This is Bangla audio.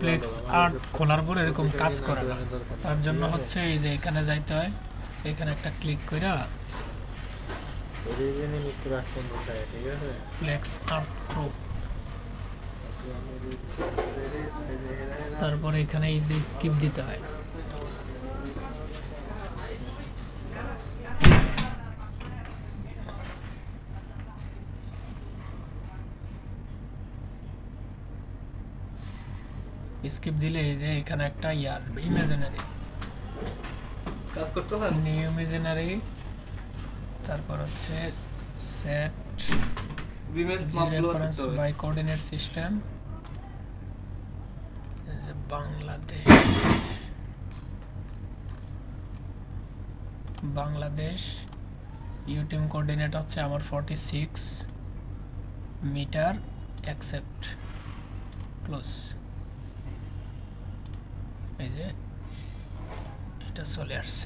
প্লেক্স আর্ট খোলার পর এরকম কাজ করে না, তার জন্য হচ্ছে এই যে এখানে যাইতে হয়, এখানে একটা ক্লিক কইরা প্লেক্স আর্ট প্রো, তারপরে এখানে এই যে স্কিপ দিতে হয়। স্কিপ দিলে এই যে এখানে একটা ইয়ার ইমাজিনারি কাজ করতে হয়, নিউ ইমাজিনারি, তারপর হচ্ছে set reference by coordinate system, এই যে বাংলাদেশ ইউটিম কোঅর্ডিনেট হচ্ছে আমার 46 মিটার, অ্যাকসেপ্ট ক্লোজ, এই যে এটা চলে আসছে।